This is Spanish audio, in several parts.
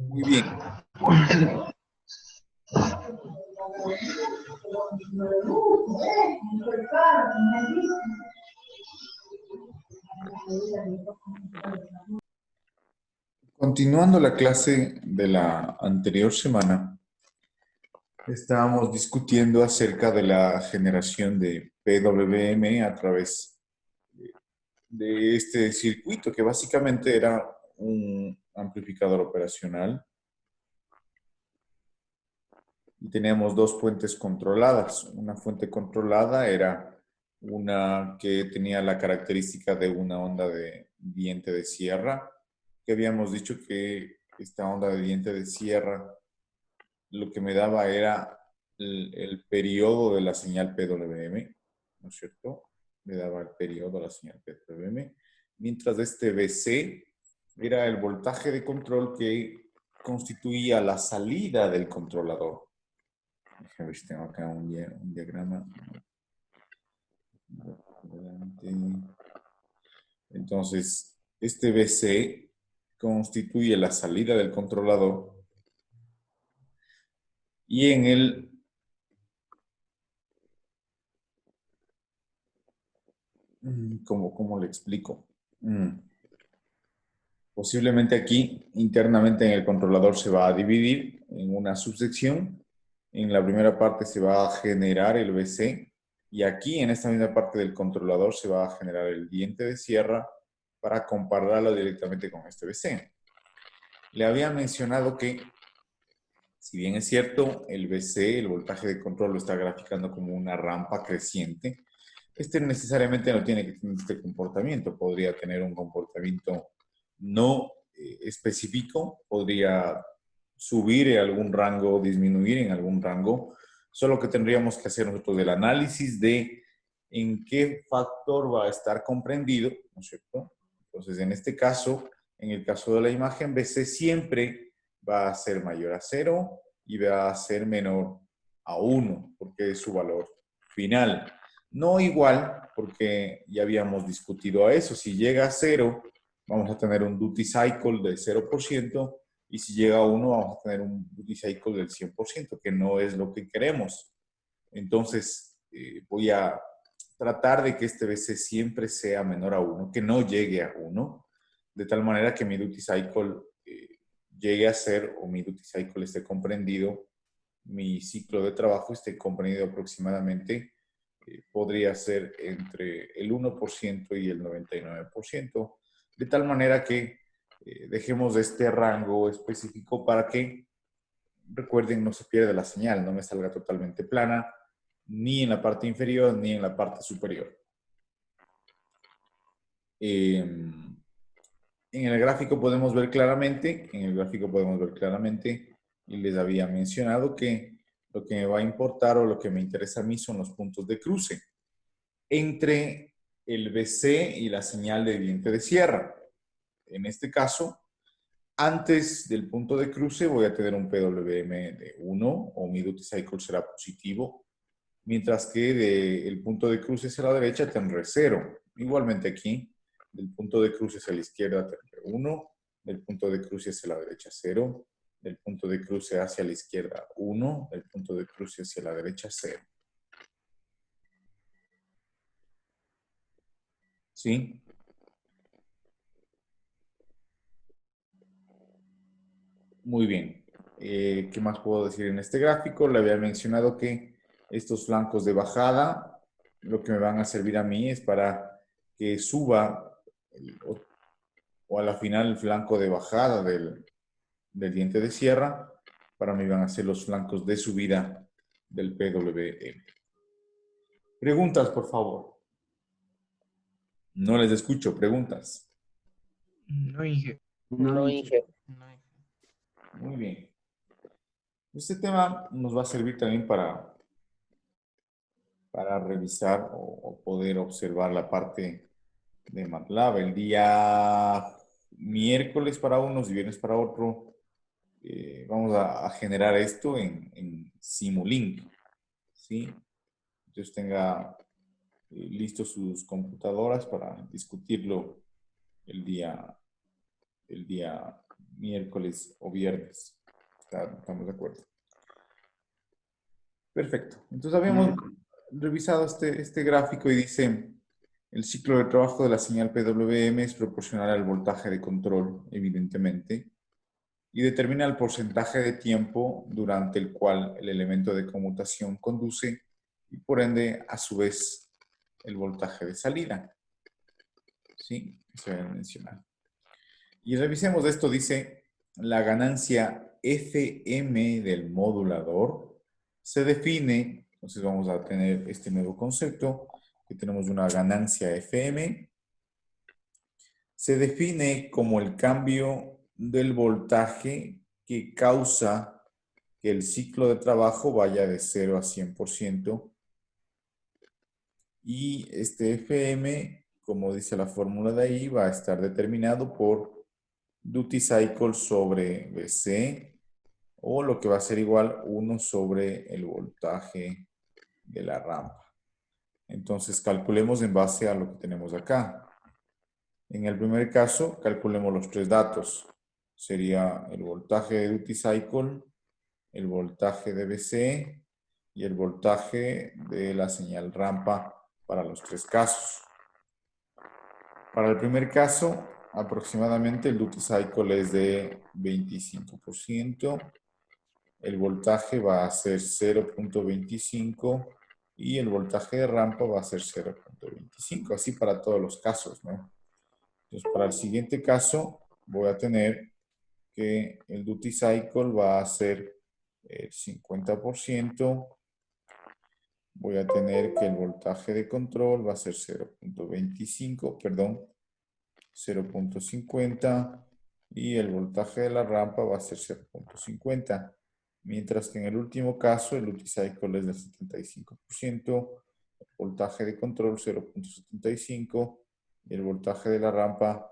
Muy bien. Continuando la clase de la anterior semana, estábamos discutiendo acerca de la generación de PWM a través de este circuito, que básicamente era un amplificador operacional. Y teníamos dos fuentes controladas. Una fuente controlada era una que tenía la característica de una onda de diente de sierra, que habíamos dicho que esta onda de diente de sierra lo que me daba era el periodo de la señal PWM, ¿no es cierto? Me daba el periodo de la señal PWM, mientras este BC era el voltaje de control que constituía la salida del controlador. Déjame ver si tengo acá un diagrama. Entonces, este BC constituye la salida del controlador y en el ¿cómo le explico? Posiblemente aquí internamente en el controlador se va a dividir en una subsección. En la primera parte se va a generar el BC y aquí en esta misma parte del controlador se va a generar el diente de sierra para compararlo directamente con este BC. Le había mencionado que, si bien es cierto, el BC, el voltaje de control, lo está graficando como una rampa creciente, este necesariamente no tiene que tener este comportamiento. Podría tener un comportamiento no específico, podría subir en algún rango, disminuir en algún rango, solo que tendríamos que hacer nosotros el análisis de en qué factor va a estar comprendido, ¿no es cierto? Entonces, en este caso, en el caso de la imagen BC, siempre va a ser mayor a 0 y va a ser menor a 1, porque es su valor final. No igual, porque ya habíamos discutido a eso. Si llega a 0, vamos a tener un duty cycle del 0%, y si llega a 1, vamos a tener un duty cycle del 100%, que no es lo que queremos. Entonces, voy a tratar de que este BC siempre sea menor a 1, que no llegue a 1, de tal manera que mi duty cycle llegue a ser, o mi duty cycle esté comprendido, mi ciclo de trabajo esté comprendido aproximadamente, podría ser entre el 1% y el 99%, de tal manera que dejemos este rango específico para que, recuerden, no se pierda la señal, no me salga totalmente plana, ni en la parte inferior ni en la parte superior. En el gráfico podemos ver claramente, y les había mencionado que lo que me va a importar o lo que me interesa a mí son los puntos de cruce entre el BC y la señal de diente de sierra. En este caso, antes del punto de cruce voy a tener un PWM de 1 o mi duty cycle será positivo, mientras que del punto de cruce hacia la derecha tendré 0. Igualmente aquí, del punto de cruce hacia la izquierda tendré 1, del punto de cruce hacia la derecha 0, del punto de cruce hacia la izquierda 1, del punto de cruce hacia la derecha 0. ¿Sí? Muy bien. ¿Qué más puedo decir en este gráfico? Le había mencionado que estos flancos de bajada, lo que me van a servir a mí es para que suba o a la final el flanco de bajada del diente de sierra. Para mí van a ser los flancos de subida del PWM. Preguntas, por favor. No les escucho. Preguntas. No, Inge. No, Inge. Muy bien. Este tema nos va a servir también para revisar o poder observar la parte de MATLAB. El día miércoles para unos y viernes para otro, vamos a generar esto en Simulink, ¿sí? Entonces tenga listos sus computadoras para discutirlo el día miércoles o viernes. ¿Estamos de acuerdo? Perfecto. Entonces habíamos revisado este gráfico y dice, el ciclo de trabajo de la señal PWM es proporcional al voltaje de control, evidentemente, y determina el porcentaje de tiempo durante el cual el elemento de conmutación conduce y por ende, a su vez, el voltaje de salida. ¿Sí? Eso era mencionar. Y revisemos esto, dice, la ganancia FM del modulador se define, entonces vamos a tener este nuevo concepto, que tenemos una ganancia FM, se define como el cambio del voltaje que causa que el ciclo de trabajo vaya de 0 a 100%. Y este FM, como dice la fórmula de ahí, va a estar determinado por duty cycle sobre VC, o lo que va a ser igual 1 sobre el voltaje de la rampa. Entonces calculemos en base a lo que tenemos acá. En el primer caso, calculemos los tres datos. Sería el voltaje de duty cycle, el voltaje de VC y el voltaje de la señal rampa para los tres casos. Para el primer caso, aproximadamente el duty cycle es de 25%. El voltaje va a ser 0.25 y el voltaje de rampa va a ser 0.25. Así para todos los casos, ¿no? Entonces, para el siguiente caso, voy a tener que el duty cycle va a ser el 50%. Voy a tener que el voltaje de control va a ser 0.25, perdón, 0.50 y el voltaje de la rampa va a ser 0.50. Mientras que en el último caso el duty cycle es del 75%, el voltaje de control 0.75 y el voltaje de la rampa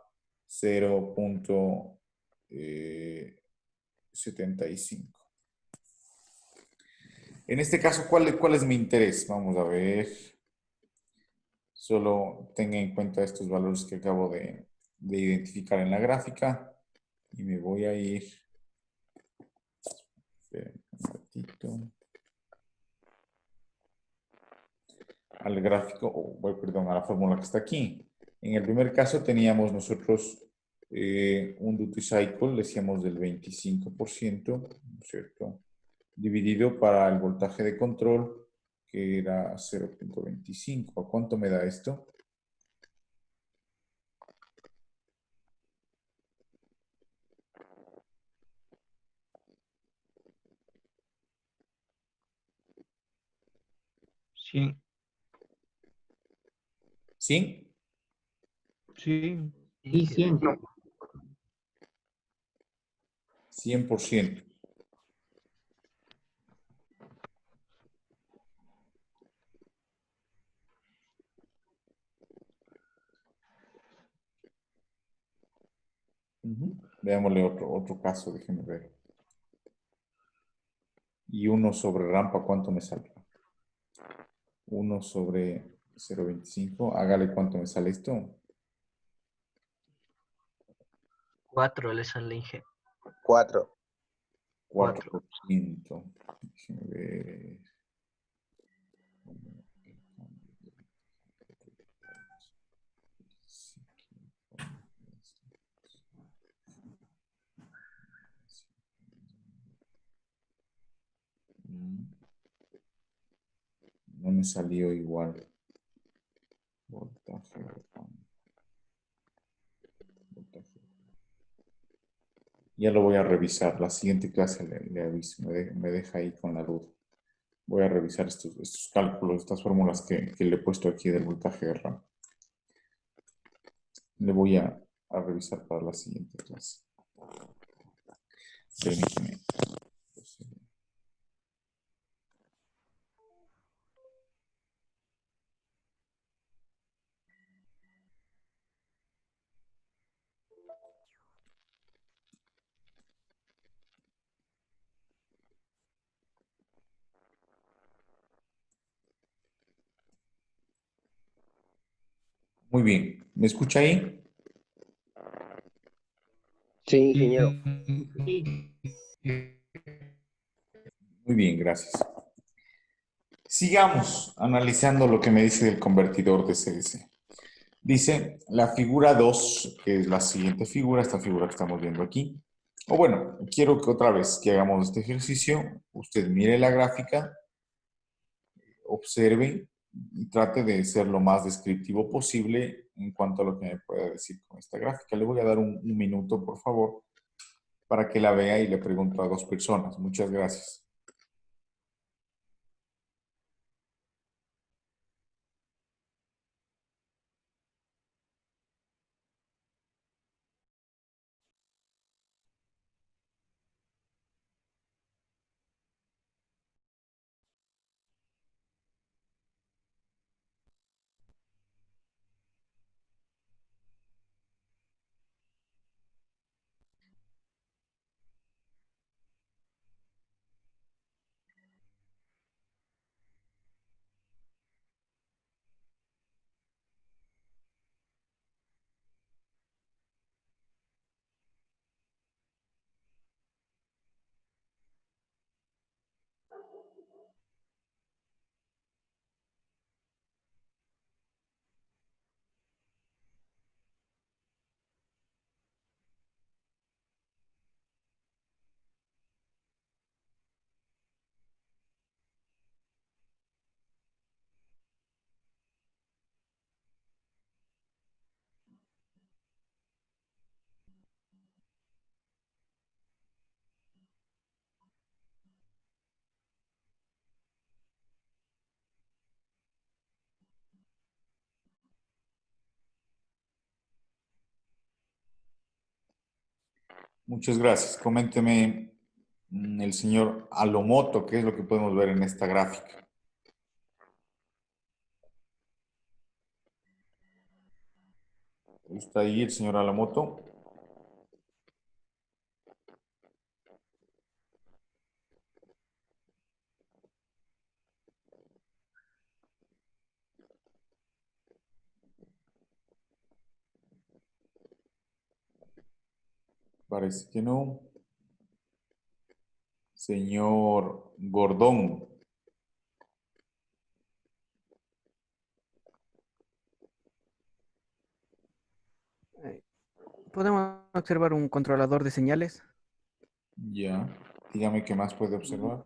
0.75. En este caso, ¿cuál es mi interés? Vamos a ver. Solo tenga en cuenta estos valores que acabo de identificar en la gráfica y me voy a ir un ratito al gráfico, perdón, a la fórmula que está aquí. En el primer caso teníamos nosotros un duty cycle, decíamos del 25%, ¿no es cierto? Dividido para el voltaje de control, que era 0.25. ¿A cuánto me da esto? Sí, ¿Sí? sí, Y 100. 100%. Veámosle otro caso, déjenme ver. Y 1 sobre rampa, ¿cuánto me sale? 1 sobre 0.25. Hágale cuánto me sale esto. 4 le sale Inge. 4. 4%. Déjenme ver. No me salió igual. Voltaje. Ya lo voy a revisar. La siguiente clase le aviso. Me deja ahí con la duda. Voy a revisar estos cálculos, estas fórmulas que le he puesto aquí del voltaje de RAM. Le voy a revisar para la siguiente clase. Permíteme. Muy bien. ¿Me escucha ahí? Sí, ingeniero. Muy bien, gracias. Sigamos analizando lo que me dice del convertidor de CDC. Dice la figura 2, que es la siguiente figura, esta figura que estamos viendo aquí. O bueno, quiero que otra vez que hagamos este ejercicio, usted mire la gráfica, observe y trate de ser lo más descriptivo posible en cuanto a lo que me pueda decir con esta gráfica. Le voy a dar un minuto, por favor, para que la vea y le pregunto a dos personas. Muchas gracias. Muchas gracias. Coménteme, el señor Alomoto, ¿qué es lo que podemos ver en esta gráfica? ¿Está ahí el señor Alamoto? Parece que no. Señor Gordón. Podemos observar un controlador de señales. Ya. Dígame qué más puede observar.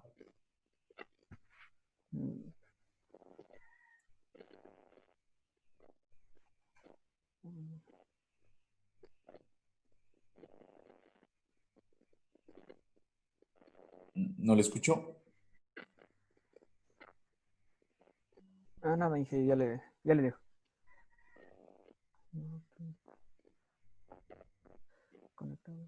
¿No le escuchó? Nada, Inge, ya le dejo. Conectado.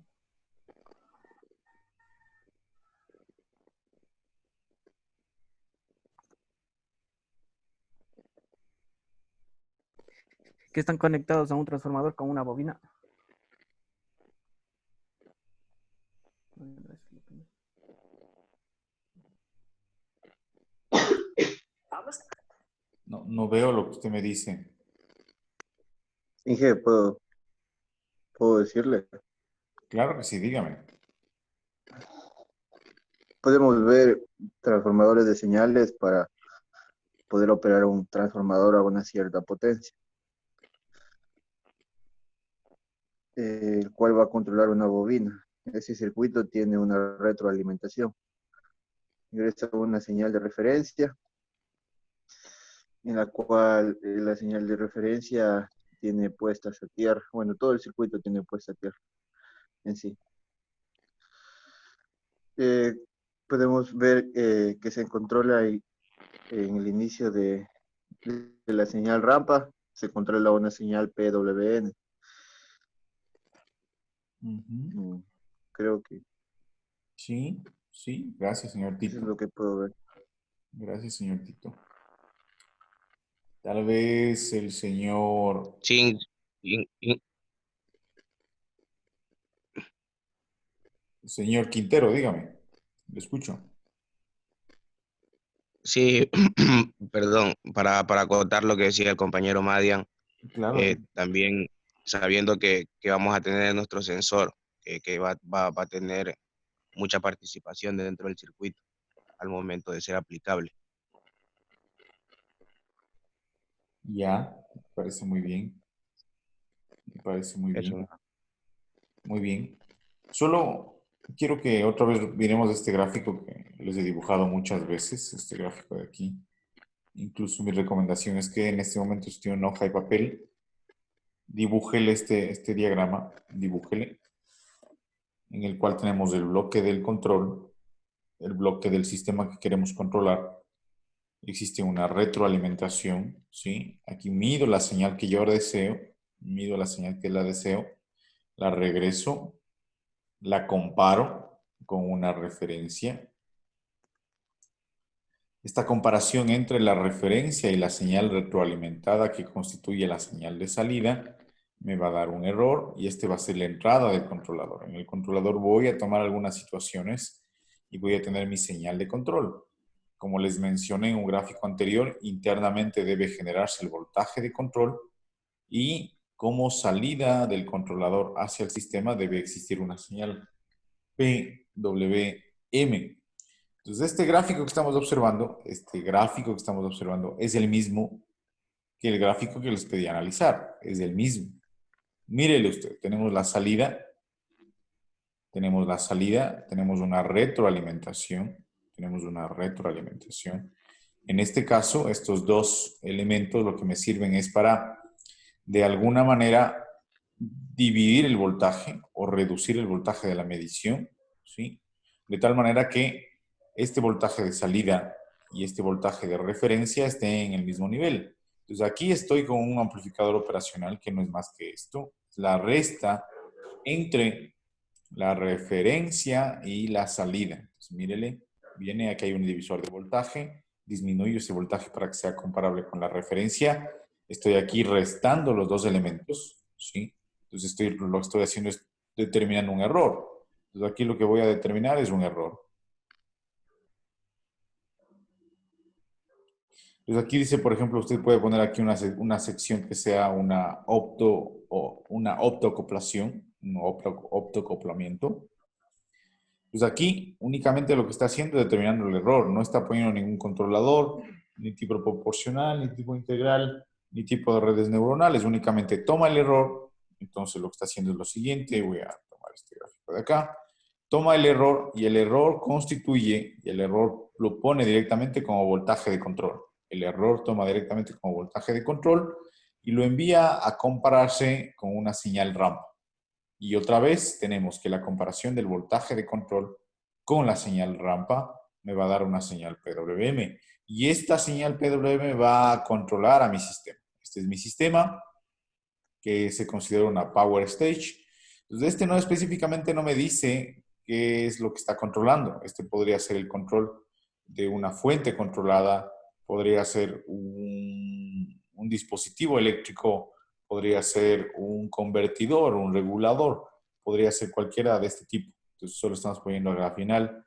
Que están conectados a un transformador con una bobina. No, no veo lo que usted me dice. Inge, ¿puedo decirle? Claro que sí, dígame. Podemos ver transformadores de señales para poder operar un transformador a una cierta potencia, el cual va a controlar una bobina. Ese circuito tiene una retroalimentación. Ingresa una señal de referencia, en la cual la señal de referencia tiene puestas a tierra. Bueno, todo el circuito tiene puesta a tierra en sí. Eh, Podemos ver que se controla en el inicio de la señal rampa, se controla una señal PWN. Creo que Sí, sí. Gracias, señor eso es Tito. lo que puedo ver. Gracias, señor Tito. Tal vez el señor... Sí, in- in- Señor Quintero, dígame. Le escucho. sí, perdón, para acotar lo que decía el compañero Madian, Claro. también sabiendo que vamos a tener nuestro sensor que va a tener mucha participación dentro del circuito al momento de ser aplicable. Ya, me parece muy bien. Me parece muy Eso. bien. Muy bien. Solo quiero que otra vez miremos este gráfico que les he dibujado muchas veces, este gráfico de aquí. Incluso mi recomendación es que en este momento, si tiene una hoja de papel, dibújele este diagrama, dibújele, en el cual tenemos el bloque del control, el bloque del sistema que queremos controlar. Existe una retroalimentación, ¿sí? Aquí mido la señal que yo deseo, mido la señal que la deseo, la regreso, la comparo con una referencia. Esta comparación entre la referencia y la señal retroalimentada que constituye la señal de salida me va a dar un error y este va a ser la entrada del controlador. En el controlador voy a tomar algunas situaciones y voy a tener mi señal de control. Como les mencioné en un gráfico anterior, internamente debe generarse el voltaje de control y como salida del controlador hacia el sistema debe existir una señal PWM. Entonces, este gráfico que estamos observando es el mismo que el gráfico que les pedí analizar. Es el mismo. Mírele usted, tenemos una retroalimentación, En este caso, estos dos elementos lo que me sirven es para, de alguna manera, dividir el voltaje o reducir el voltaje de la medición, ¿sí? De tal manera que este voltaje de salida y este voltaje de referencia estén en el mismo nivel. Entonces aquí estoy con un amplificador operacional que no es más que esto, la resta entre la referencia y la salida. Entonces mírele, viene aquí hay un divisor de voltaje, disminuyo ese voltaje para que sea comparable con la referencia. Estoy aquí restando los dos elementos, ¿sí? Entonces lo que estoy haciendo es determinando un error. Entonces aquí lo que voy a determinar es un error. Entonces aquí dice, por ejemplo, usted puede poner aquí una sección que sea una optoacoplación, un optoacoplamiento. Pues aquí únicamente lo que está haciendo es determinando el error. No está poniendo ningún controlador, ni tipo proporcional, ni tipo integral, ni tipo de redes neuronales. Únicamente toma el error. Entonces lo que está haciendo es lo siguiente. Voy a tomar este gráfico de acá. Toma el error y el error lo pone directamente como voltaje de control. El error toma directamente como voltaje de control y lo envía a compararse con una señal rampa. Y otra vez tenemos que la comparación del voltaje de control con la señal rampa me va a dar una señal PWM. Y esta señal PWM va a controlar a mi sistema. Este es mi sistema, que se considera una power stage. Entonces, no específicamente no me dice qué es lo que está controlando. Este podría ser el control de una fuente controlada, podría ser un dispositivo eléctrico, podría ser un convertidor, un regulador, podría ser cualquiera de este tipo. Entonces, solo estamos poniendo al final.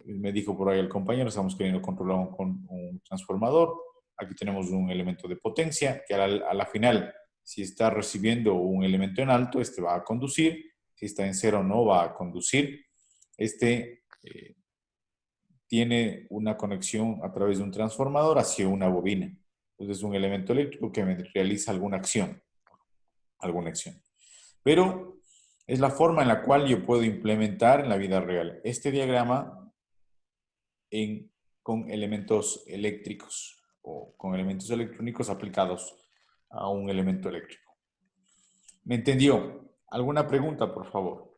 Me dijo por ahí el compañero, estamos queriendo controlar con un transformador. Aquí tenemos un elemento de potencia que a la final, si está recibiendo un elemento en alto, este va a conducir. Si está en cero, no va a conducir. Tiene una conexión a través de un transformador hacia una bobina. Entonces es un elemento eléctrico que realiza alguna acción. Pero es la forma en la cual yo puedo implementar en la vida real este diagrama con elementos eléctricos o con elementos electrónicos aplicados a un elemento eléctrico. ¿Me entendió? ¿Alguna pregunta, por favor?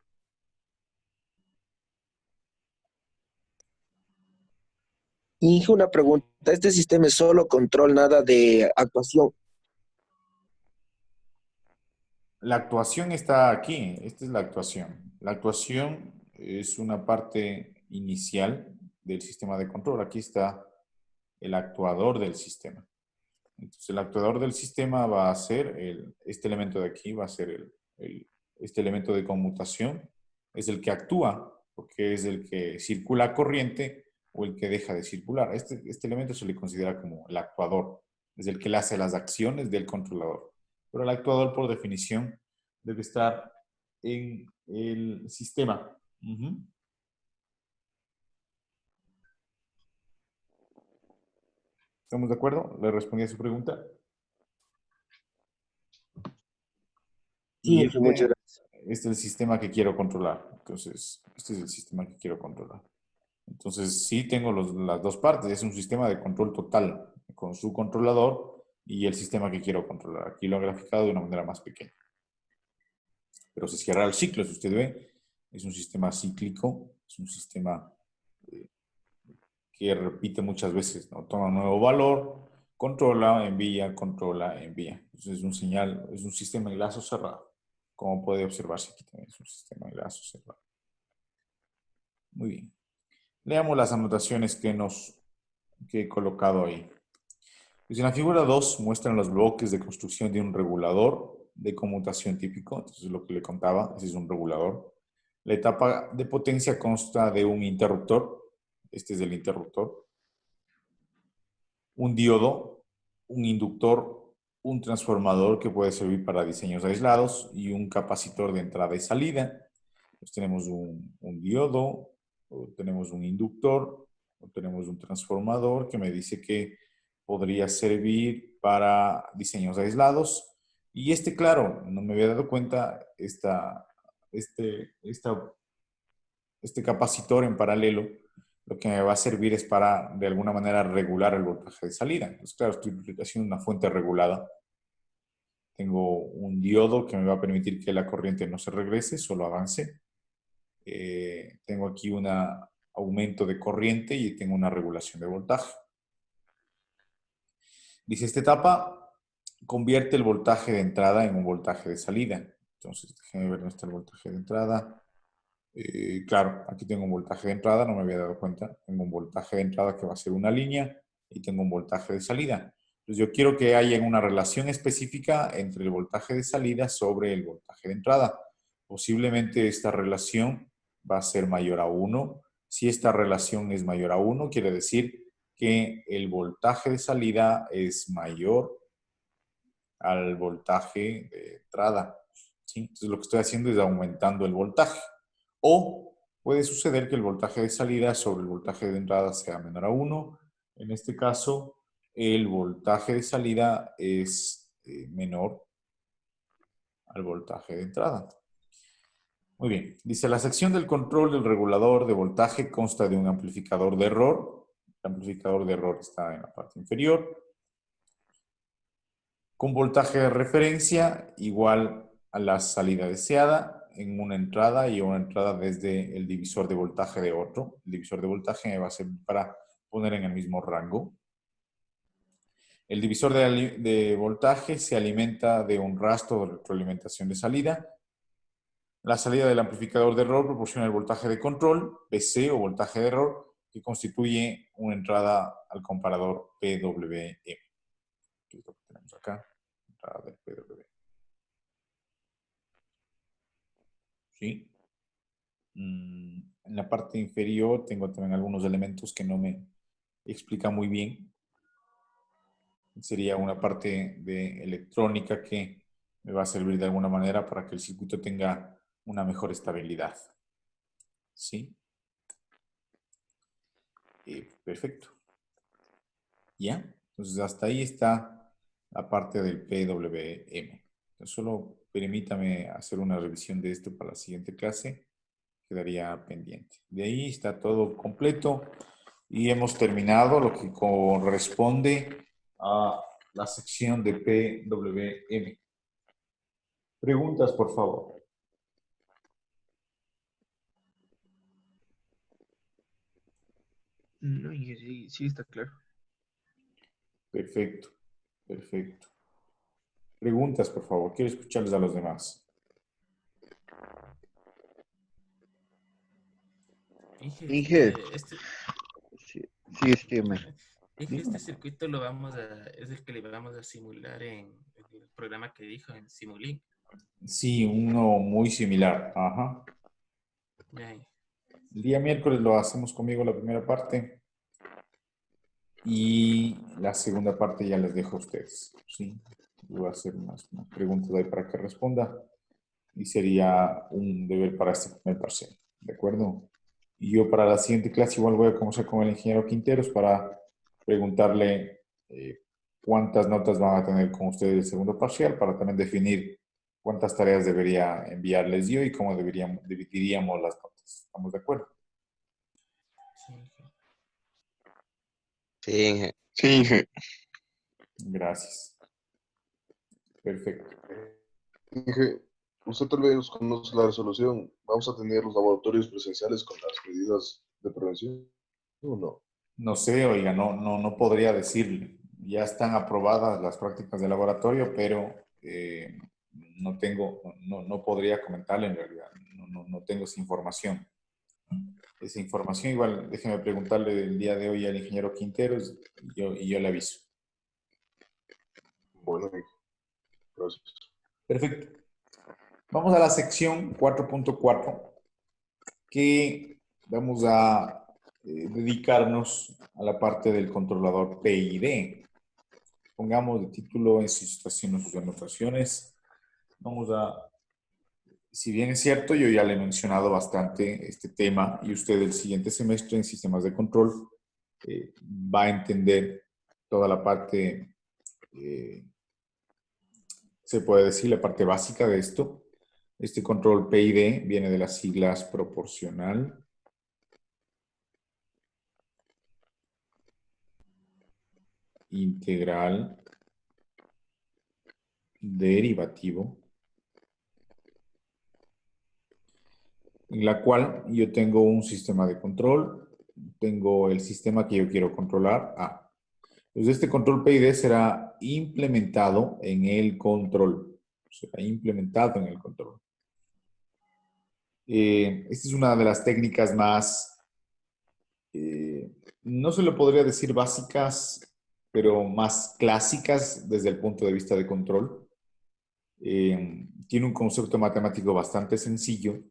Y una pregunta, ¿este sistema es solo control, nada de actuación? La actuación está aquí. Esta es la actuación. La actuación es una parte inicial del sistema de control. Aquí está el actuador del sistema. Entonces, el actuador del sistema va a ser este elemento de aquí, va a ser este elemento de conmutación. Es el que actúa, porque es el que circula corriente o el que deja de circular. Este elemento se le considera como el actuador. Es el que le hace las acciones del controlador. Pero el actuador, por definición, debe estar en el sistema. Ujú. ¿Estamos de acuerdo? ¿Le respondí a su pregunta? Sí, Y Inge, muchas gracias. este es el sistema que quiero controlar. Entonces, este es el sistema que quiero controlar. Entonces, sí tengo las dos partes. Es un sistema de control total con su controlador y el sistema que quiero controlar. Aquí lo he graficado de una manera más pequeña. Pero se cierra el ciclo, si usted ve. Es un sistema cíclico, es un sistema eh, que repite muchas veces, ¿no? Toma un nuevo valor, controla, controla, envía. Entonces es un señal, es un sistema de lazo cerrado. Como puede observarse aquí también es un sistema de lazo cerrado. Muy bien. Leamos las anotaciones que he colocado ahí. Pues en la figura 2 muestran los bloques de construcción de un regulador de conmutación típico. Entonces lo que le contaba, ese es un regulador. La etapa de potencia consta de un interruptor. Este es el interruptor. Un diodo, un inductor, un transformador que puede servir para diseños aislados y un capacitor de entrada y salida. Pues tenemos un diodo, o tenemos un inductor, o tenemos un transformador que me dice que podría servir para diseños aislados. Y claro, no me había dado cuenta, este capacitor en paralelo, lo que me va a servir es para, de alguna manera, regular el voltaje de salida. Entonces, claro, estoy haciendo una fuente regulada. Tengo un diodo que me va a permitir que la corriente no se regrese, solo avance. Tengo aquí un aumento de corriente y tengo una regulación de voltaje. Dice, esta etapa convierte el voltaje de entrada en un voltaje de salida. Entonces, déjenme ver dónde está el voltaje de entrada. Claro, aquí tengo un voltaje de entrada, no me había dado cuenta. Tengo un voltaje de entrada que va a ser una línea y tengo un voltaje de salida. Entonces yo quiero que haya una relación específica entre el voltaje de salida sobre el voltaje de entrada. Posiblemente esta relación va a ser mayor a 1. Si esta relación es mayor a 1, quiere decir que el voltaje de salida es mayor al voltaje de entrada. ¿Sí? Entonces lo que estoy haciendo es aumentando el voltaje. O puede suceder que el voltaje de salida sobre el voltaje de entrada sea menor a 1. En este caso, el voltaje de salida es menor al voltaje de entrada. Muy bien. Dice, la sección del control del regulador de voltaje consta de un amplificador de error. El amplificador de error está en la parte inferior. Con voltaje de referencia igual a la salida deseada en una entrada y una entrada desde el divisor de voltaje de otro. El divisor de voltaje me va a servir para poner en el mismo rango. El divisor de voltaje se alimenta de un rastro de retroalimentación de salida. La salida del amplificador de error proporciona el voltaje de control, PC o voltaje de error, que constituye una entrada al comparador PWM. ¿Qué es lo que tenemos acá? Entrada del PWM. ¿Sí? En la parte inferior tengo también algunos elementos que no me explica muy bien. Sería una parte de electrónica que me va a servir de alguna manera para que el circuito tenga una mejor estabilidad. ¿Sí? Perfecto. ¿Ya? Entonces hasta ahí está la parte del PWM. Entonces, solo permítame hacer una revisión de esto para la siguiente clase. Quedaría pendiente. De ahí está todo completo y hemos terminado lo que corresponde a la sección de PWM. Preguntas, por favor. No, Inge, sí, sí está claro. Perfecto, perfecto. Preguntas, por favor. Quiero escucharles a los demás. Inge, Inge, este, sí, sí, Inge, este circuito es el que le vamos a simular en el programa que dijo, en Simulink. Sí, uno muy similar. Ajá. Ya, El día miércoles lo hacemos conmigo la primera parte y la segunda parte ya les dejo a ustedes. Sí, yo voy a hacer unas preguntas ahí para que responda y sería un deber para este primer parcial. ¿De acuerdo? Y yo para la siguiente clase igual voy a conversar con el ingeniero Quinteros para preguntarle cuántas notas van a tener con ustedes el segundo parcial, para también definir cuántas tareas debería enviarles yo y cómo dividiríamos las notas. ¿Estamos de acuerdo? Sí, Inge. Sí, Inge. Sí, Inge. Gracias. Perfecto. Inge, usted tal vez conoce la resolución. ¿Vamos a tener los laboratorios presenciales con las medidas de prevención o no? No sé, oiga, no podría decirle. Ya están aprobadas las prácticas de laboratorio, pero no podría comentarle en realidad. No tengo esa información. Esa información igual, déjeme preguntarle el día de hoy al ingeniero Quinteros y yo le aviso. Bueno, Inge, gracias. Perfecto. Vamos a la sección 4.4, que vamos a dedicarnos a la parte del controlador PID. Pongamos de título en su situación, en sus anotaciones. Vamos a, si bien es cierto, yo ya le he mencionado bastante este tema y usted el siguiente semestre en sistemas de control va a entender toda la parte, se puede decir, la parte básica de esto. Este control PID viene de las siglas proporcional, integral, derivativo, en la cual yo tengo un sistema de control, tengo el sistema que yo quiero controlar, A. Entonces este control PID será implementado en el control, será implementado en el control. Esta es una de las técnicas más, no se lo podría decir básicas, pero más clásicas desde el punto de vista de control. Tiene un concepto matemático bastante sencillo,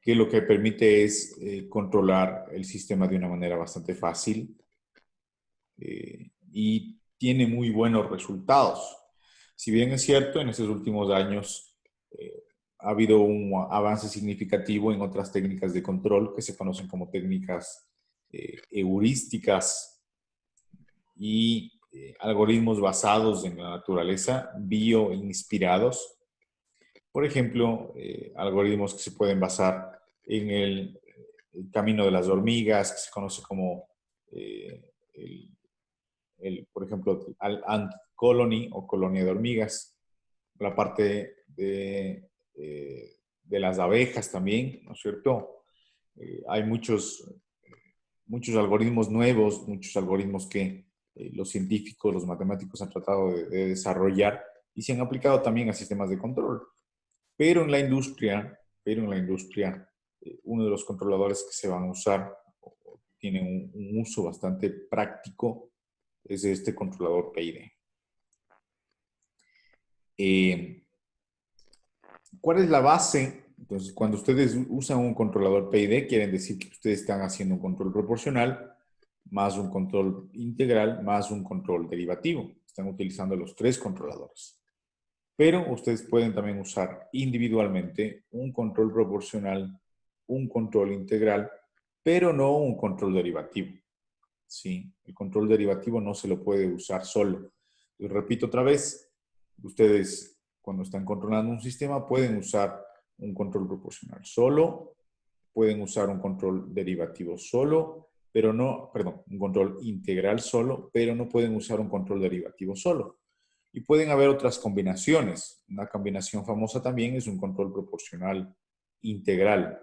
que lo que permite es controlar el sistema de una manera bastante fácil y tiene muy buenos resultados. Si bien es cierto, en estos últimos años ha habido un avance significativo en otras técnicas de control que se conocen como técnicas heurísticas y algoritmos basados en la naturaleza, bioinspirados. Por ejemplo, algoritmos que se pueden basar en el camino de las hormigas, que se conoce como, por ejemplo, ant colony o colonia de hormigas. La parte de las abejas también, ¿no es cierto? Hay muchos algoritmos nuevos, muchos algoritmos que los científicos, los matemáticos han tratado de desarrollar y se han aplicado también a sistemas de control. Pero en la industria, uno de los controladores que se van a usar, o tienen un uso bastante práctico, es este controlador PID. ¿Cuál es la base? Entonces, cuando ustedes usan un controlador PID, quieren decir que ustedes están haciendo un control proporcional, más un control integral, más un control derivativo. Están utilizando los tres controladores. Pero ustedes pueden también usar individualmente un control proporcional, un control integral, pero no un control derivativo. ¿Sí? El control derivativo no se lo puede usar solo. Y repito otra vez, ustedes cuando están controlando un sistema pueden usar un control proporcional solo, pueden usar un control derivativo solo, pero no, perdón, un control integral solo, pero no pueden usar un control derivativo solo. Y pueden haber otras combinaciones. Una combinación famosa también es un control proporcional integral.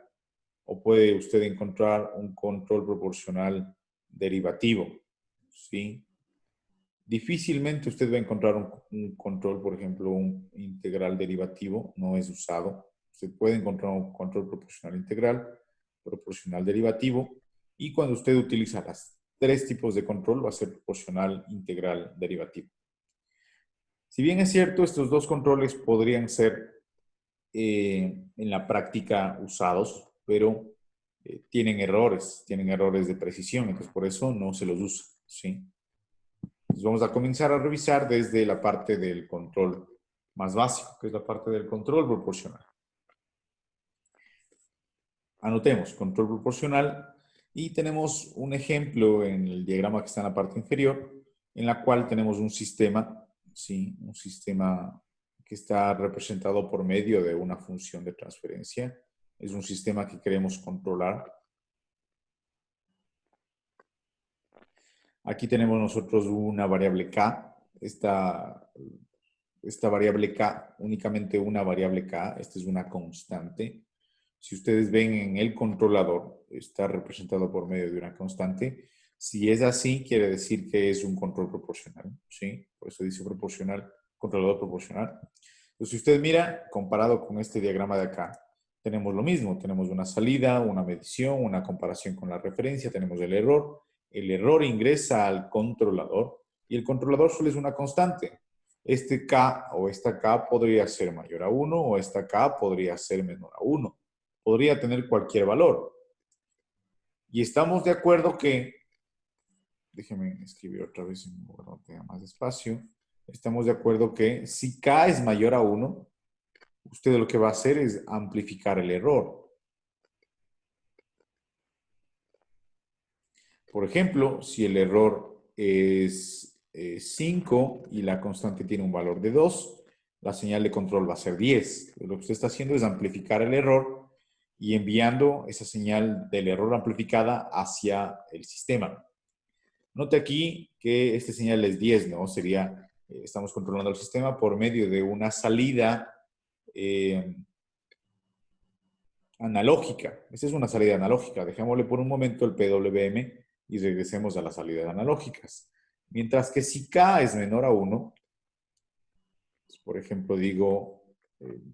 O puede usted encontrar un control proporcional derivativo. ¿Sí? Difícilmente usted va a encontrar un control, por ejemplo, un integral derivativo. No es usado. Usted puede encontrar un control proporcional integral, proporcional derivativo. Y cuando usted utiliza los tres tipos de control, va a ser proporcional, integral, derivativo. Si bien es cierto, estos dos controles podrían ser en la práctica usados, pero tienen errores de precisión, entonces por eso no se los usa, ¿sí? Entonces vamos a comenzar a revisar desde la parte del control más básico, que es la parte del control proporcional. Anotemos control proporcional y tenemos un ejemplo en el diagrama que está en la parte inferior, en la cual tenemos un sistema, ¿sí? Un sistema que está representado por medio de una función de transferencia. Es un sistema que queremos controlar. Aquí tenemos nosotros una variable k. Esta variable k, únicamente una variable k, esta es una constante. Si ustedes ven en el controlador, está representado por medio de una constante. Si es así, quiere decir que es un control proporcional, ¿sí? Por eso dice proporcional, controlador proporcional. Entonces, si usted mira, comparado con este diagrama de acá, tenemos lo mismo. Tenemos una salida, una medición, una comparación con la referencia, tenemos el error. El error ingresa al controlador y el controlador solo es una constante. Este K o esta K podría ser mayor a 1 o esta K podría ser menor a 1. Podría tener cualquier valor. Y estamos de acuerdo que, déjenme escribir otra vez en un lugar donde tenga más espacio. Estamos de acuerdo que si K es mayor a 1, usted lo que va a hacer es amplificar el error. Por ejemplo, si el error es 5 y la constante tiene un valor de 2, la señal de control va a ser 10. Lo que usted está haciendo es amplificar el error y enviando esa señal del error amplificada hacia el sistema. Note aquí que esta señal es 10, ¿no? Sería, estamos controlando el sistema por medio de una salida analógica. Esta es una salida analógica. Dejémosle por un momento el PWM y regresemos a las salidas analógicas. Mientras que si K es menor a 1, por ejemplo, digo,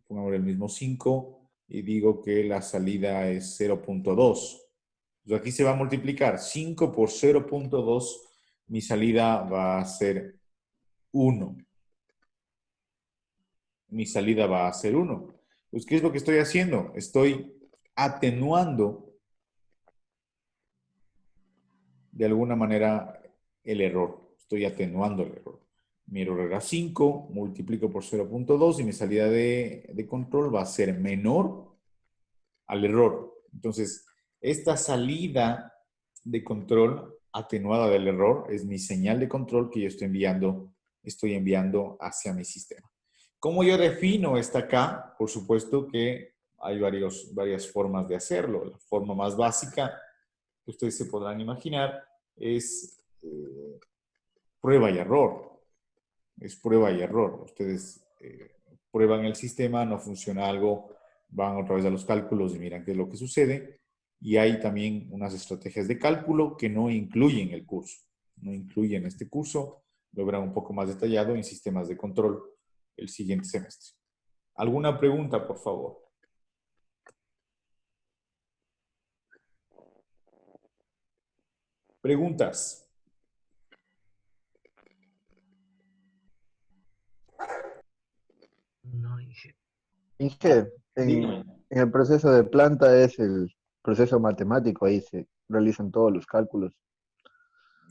pongámosle el mismo 5 y digo que la salida es 0.2. Entonces aquí se va a multiplicar 5 por 0.2, mi salida va a ser 1. Mi salida va a ser 1. Pues, ¿qué es lo que estoy haciendo? Estoy atenuando de alguna manera el error. Estoy atenuando el error. Mi error era 5, multiplico por 0.2 y mi salida de control va a ser menor al error. Entonces, esta salida de control atenuada del error es mi señal de control que yo estoy enviando hacia mi sistema. ¿Cómo yo defino esta K? Por supuesto que hay varias formas de hacerlo. La forma más básica que ustedes se podrán imaginar es prueba y error. Es prueba y error. Ustedes prueban el sistema, no funciona algo, van otra vez a los cálculos y miran qué es lo que sucede. Y hay también unas estrategias de cálculo que no incluyen el curso. No incluyen este curso. Lo verán un poco más detallado en sistemas de control el siguiente semestre. ¿Alguna pregunta, por favor? ¿Preguntas? No, Inge. Inge, Dígame. en el proceso de planta es el proceso matemático, ahí se realizan todos los cálculos.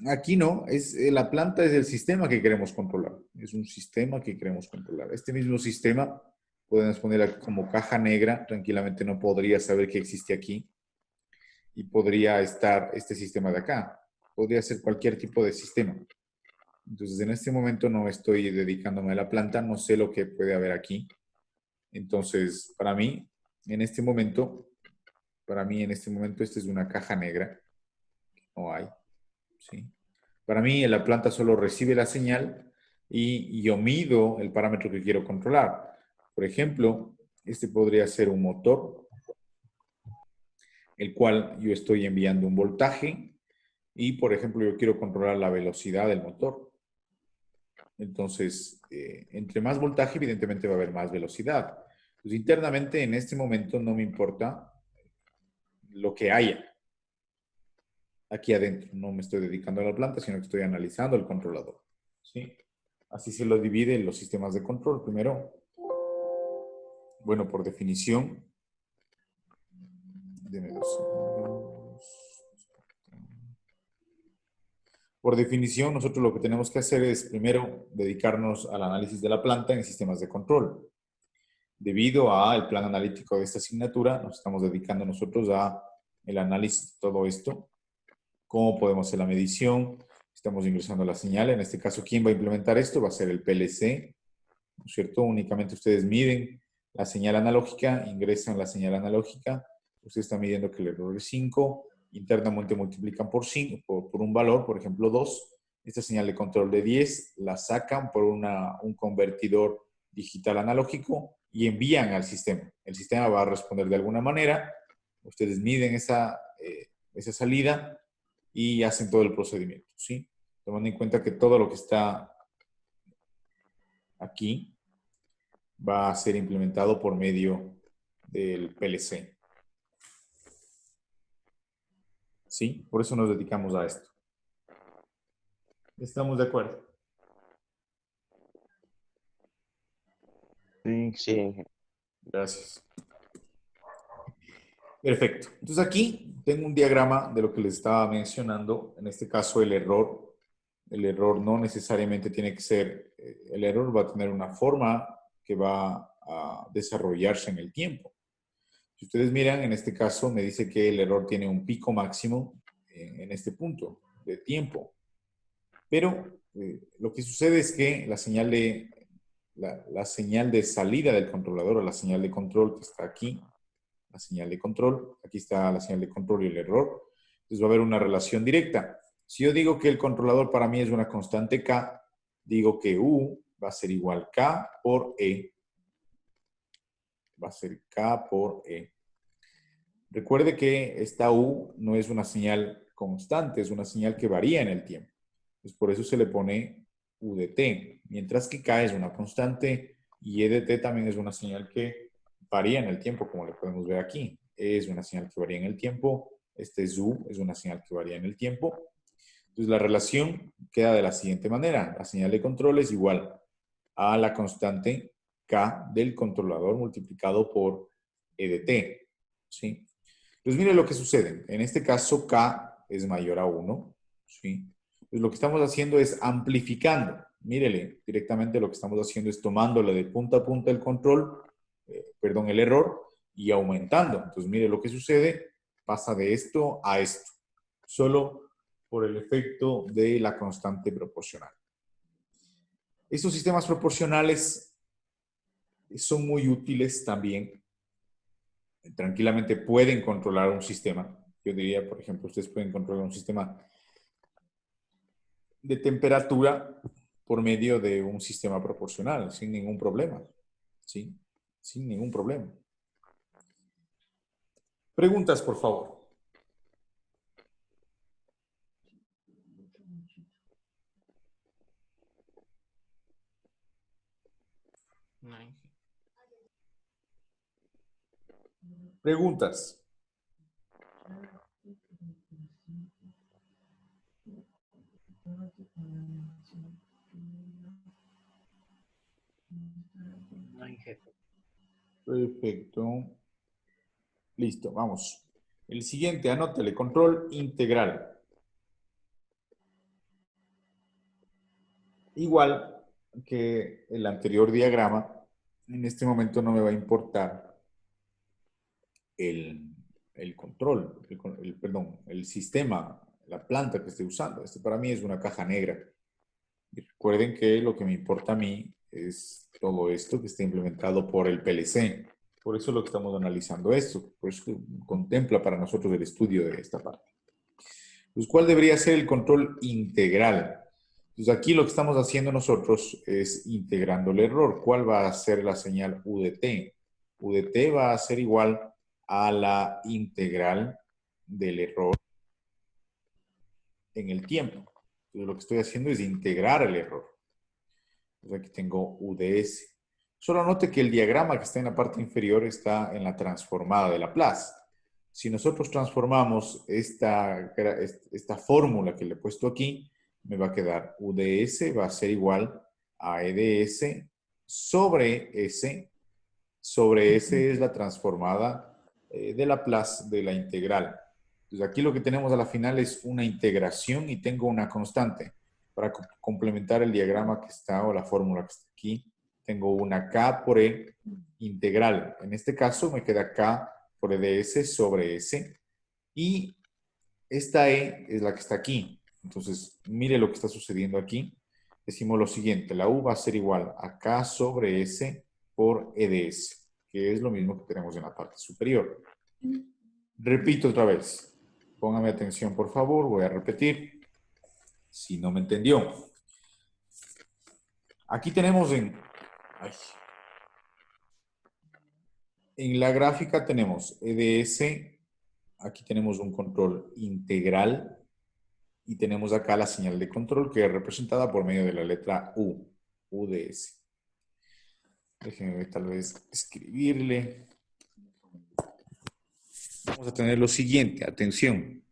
Aquí no, la planta es el sistema que queremos controlar. Es un sistema que queremos controlar. Este mismo sistema, podemos poner aquí como caja negra, tranquilamente no podría saber que existe aquí. Y podría estar este sistema de acá. Podría ser cualquier tipo de sistema. Entonces, en este momento no estoy dedicándome a la planta, no sé lo que puede haber aquí. Entonces, para mí, en este momento, esta es una caja negra. No hay. ¿Sí? Para mí, la planta solo recibe la señal y yo mido el parámetro que quiero controlar. Por ejemplo, este podría ser un motor, el cual yo estoy enviando un voltaje y, por ejemplo, yo quiero controlar la velocidad del motor. Entonces, entre más voltaje, evidentemente va a haber más velocidad. Pues internamente, en este momento, no me importa lo que haya aquí adentro. No me estoy dedicando a la planta, sino que estoy analizando el controlador. ¿Sí? Así se lo divide en los sistemas de control. Primero, bueno, por definición, Por definición, nosotros lo que tenemos que hacer es primero dedicarnos al análisis de la planta en sistemas de control. Debido al plan analítico de esta asignatura, nos estamos dedicando nosotros a el análisis de todo esto. Cómo podemos hacer la medición. Estamos ingresando la señal. En este caso, ¿quién va a implementar esto? Va a ser el PLC, ¿no es cierto? Únicamente ustedes miden la señal analógica, ingresan la señal analógica. Ustedes están midiendo que el error es 5. Internamente multiplican por 5, por un valor, por ejemplo 2. Esta señal de control de 10 la sacan por un convertidor digital analógico y envían al sistema. El sistema va a responder de alguna manera. Ustedes miden esa salida y hacen todo el procedimiento, ¿sí? Tomando en cuenta que todo lo que está aquí va a ser implementado por medio del PLC. ¿Sí? Por eso nos dedicamos a esto. ¿Estamos de acuerdo? Sí, Inge. Gracias. Perfecto. Entonces aquí tengo un diagrama de lo que les estaba mencionando. En este caso el error. El error no necesariamente tiene que ser, el error va a tener una forma que va a desarrollarse en el tiempo. Si ustedes miran, en este caso me dice que el error tiene un pico máximo en este punto de tiempo. Pero lo que sucede es que la señal de salida del controlador o la señal de control que está aquí, la señal de control, aquí está la señal de control y el error, entonces va a haber una relación directa. Si yo digo que el controlador para mí es una constante K, digo que U va a ser igual K por E. Va a ser K por E. Recuerde que esta U no es una señal constante, es una señal que varía en el tiempo. Entonces, por eso se le pone U de T, mientras que K es una constante y E de T también es una señal que varía en el tiempo, como lo podemos ver aquí. E es una señal que varía en el tiempo, este es U, es una señal que varía en el tiempo. Entonces, la relación queda de la siguiente manera. La señal de control es igual a la constante K del controlador multiplicado por E de T, ¿sí? Entonces, mire lo que sucede. En este caso, K es mayor a 1, ¿sí? Entonces, lo que estamos haciendo es amplificando. Mírele, directamente lo que estamos haciendo es tomándole de punta a punta el control, el error, y aumentando. Entonces, mire lo que sucede. Pasa de esto a esto. Solo por el efecto de la constante proporcional. Estos sistemas proporcionales son muy útiles también. Tranquilamente pueden controlar un sistema. Yo diría, por ejemplo, ustedes pueden controlar un sistema de temperatura por medio de un sistema proporcional, sin ningún problema. ¿Sí? Sin ningún problema. Preguntas, por favor. No, Inge. Preguntas. No, Inge. Perfecto. Listo, vamos. El siguiente, anótale, control integral. Igual que el anterior diagrama, en este momento no me va a importar el control, el sistema, la planta que esté usando. Este para mí es una caja negra. Y recuerden que lo que me importa a mí es todo esto que está implementado por el PLC. Por eso lo que estamos analizando esto. Por eso contempla para nosotros el estudio de esta parte. Pues, ¿cuál debería ser el control integral? Entonces, aquí lo que estamos haciendo nosotros es integrando el error. ¿Cuál va a ser la señal U de T? U de T va a ser igual a la integral del error en el tiempo. Entonces, lo que estoy haciendo es integrar el error. Entonces, aquí tengo U de S. Solo note que el diagrama que está en la parte inferior está en la transformada de Laplace. Si nosotros transformamos esta fórmula que le he puesto aquí, me va a quedar U de S va a ser igual a E de S sobre S. Sobre S es la transformada de Laplace de la integral. Entonces aquí lo que tenemos a la final es una integración y tengo una constante. Para complementar el diagrama que está o la fórmula que está aquí, tengo una K por E integral. En este caso me queda K por E de S sobre S. Y esta E es la que está aquí. Entonces, mire lo que está sucediendo aquí. Decimos lo siguiente, la U va a ser igual a K sobre S por E de S, que es lo mismo que tenemos en la parte superior. Repito otra vez. Póngame atención, por favor. Voy a repetir. Si no me entendió. Aquí tenemos en la gráfica tenemos E de S. Aquí tenemos un control integral. Y tenemos acá la señal de control que es representada por medio de la letra U. U de S. Déjenme tal vez escribirle. Vamos a tener lo siguiente. Atención.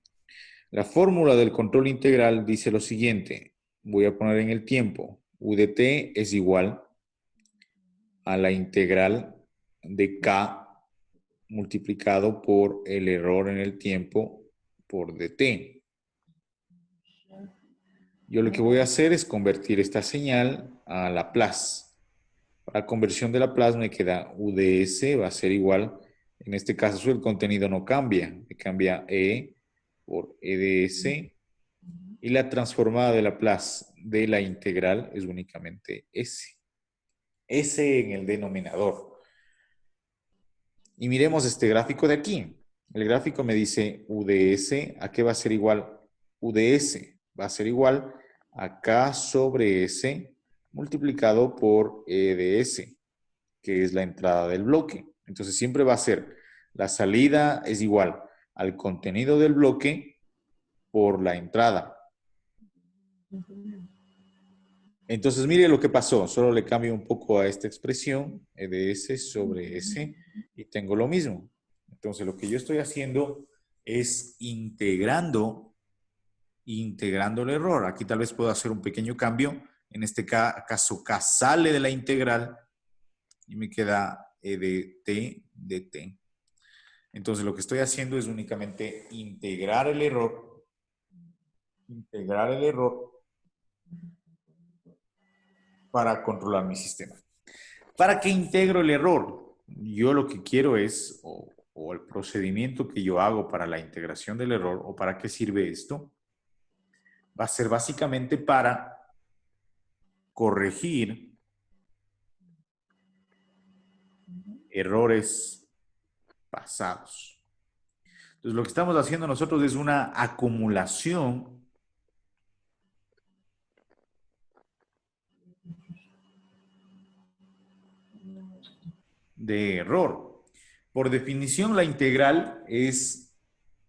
La fórmula del control integral dice lo siguiente. Voy a poner en el tiempo. U de t es igual a la integral de k multiplicado por el error en el tiempo por dt. Yo lo que voy a hacer es convertir esta señal a Laplace. Para conversión de Laplace me queda U de S va a ser igual, en este caso el contenido no cambia, me cambia E por E de S y la transformada de Laplace de la integral es únicamente S. S en el denominador. Y miremos este gráfico de aquí. El gráfico me dice U de S, ¿a qué va a ser igual? U de S va a ser igual a K sobre S multiplicado por E de S, que es la entrada del bloque. Entonces siempre va a ser la salida es igual al contenido del bloque por la entrada. Entonces mire lo que pasó. Solo le cambio un poco a esta expresión, E de S sobre S, y tengo lo mismo. Entonces lo que yo estoy haciendo es integrando el error. Aquí tal vez puedo hacer un pequeño cambio. En este caso, K sale de la integral y me queda E de t de t. Entonces, lo que estoy haciendo es únicamente integrar el error. Integrar el error para controlar mi sistema. ¿Para qué integro el error? Yo lo que quiero es, o el procedimiento que yo hago para la integración del error, o para qué sirve esto, va a ser básicamente para corregir errores pasados. Entonces, lo que estamos haciendo nosotros es una acumulación de error. Por definición, la integral es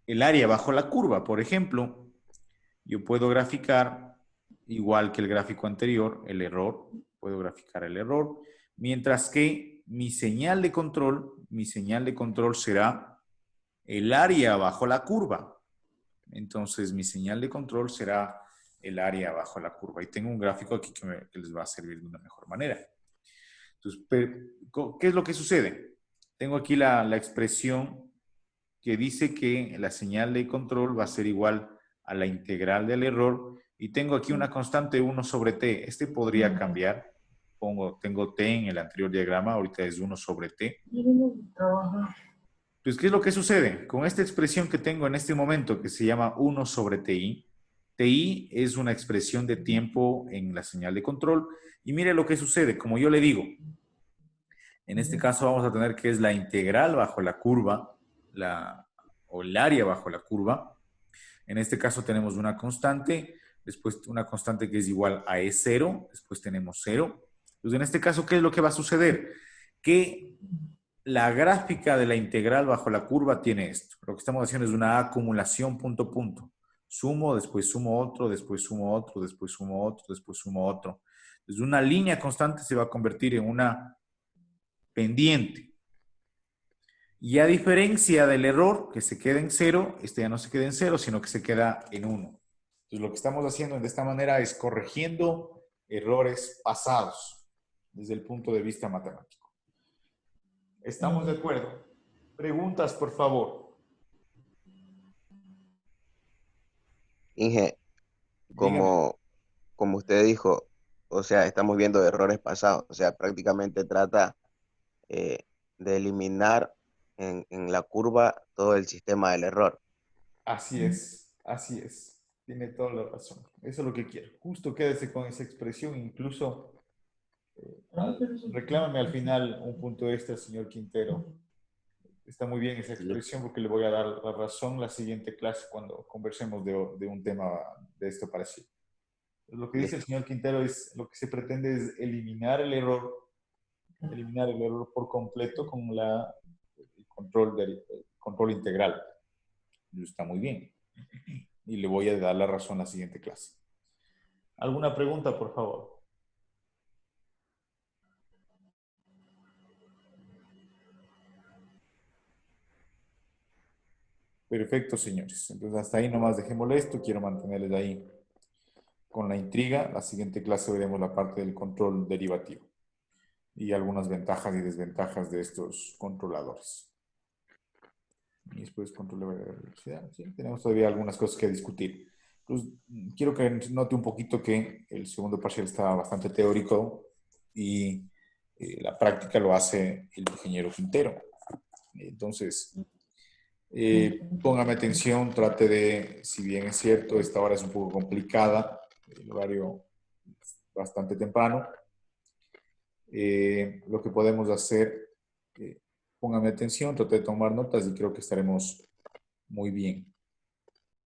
el área bajo la curva. Por ejemplo, yo puedo graficar, igual que el gráfico anterior, el error. Puedo graficar el error. Mientras que mi señal de control será el área bajo la curva. Entonces, mi señal de control será el área bajo la curva. Y tengo un gráfico aquí que les va a servir de una mejor manera. Entonces, ¿qué es lo que sucede? Tengo aquí la expresión que dice que la señal de control va a ser igual a la integral del error y tengo aquí una constante 1 sobre t. Este podría cambiar. Tengo t en el anterior diagrama, ahorita es 1 sobre t. Pues, ¿qué es lo que sucede? Con esta expresión que tengo en este momento, que se llama 1 sobre ti, ti es una expresión de tiempo en la señal de control. Y mire lo que sucede, como yo le digo. En este caso vamos a tener que es la integral bajo la curva, o el área bajo la curva. En este caso tenemos una constante, después una constante que es igual a E0, después tenemos 0. Entonces, en este caso, ¿qué es lo que va a suceder? Que la gráfica de la integral bajo la curva tiene esto. Lo que estamos haciendo es una acumulación punto punto. Sumo, después sumo otro, después sumo otro, después sumo otro, después sumo otro. Entonces, una línea constante se va a convertir en una pendiente. Y a diferencia del error, que se queda en 0, este ya no se queda en 0, sino que se queda en 1. Entonces, lo que estamos haciendo de esta manera es corrigiendo errores pasados desde el punto de vista matemático. ¿Estamos de acuerdo? Preguntas, por favor. Inge, Dígame. como usted dijo, o sea, estamos viendo errores pasados, o sea, prácticamente trata eh, de eliminar en la curva todo el sistema del error. Así es, así es. Tiene toda la razón. Eso es lo que quiero. Justo quédese con esa expresión, incluso reclámame al final un punto extra, señor Quintero. Está muy bien esa expresión porque le voy a dar la razón la siguiente clase cuando conversemos de un tema de esto parecido. Lo que dice el Listo. señor Quintero es, lo que se pretende es eliminar el error por completo con el control integral. Eso está muy bien. Y le voy a dar la razón en la siguiente clase. ¿Alguna pregunta, por favor? Perfecto, señores. Entonces, hasta ahí nomás dejémosle esto. Quiero mantenerles ahí con la intriga. La siguiente clase veremos la parte del control derivativo y algunas ventajas y desventajas de estos controladores. Y después control de velocidad. ¿Sí? Tenemos todavía algunas cosas que discutir. Pues, quiero que note un poquito que el segundo parcial está bastante teórico y la práctica lo hace el ingeniero Quintero. Entonces, póngame atención, trate de, si bien es cierto, esta hora es un poco complicada, el horario es bastante temprano, lo que podemos hacer, póngame atención, trate de tomar notas y creo que estaremos muy bien.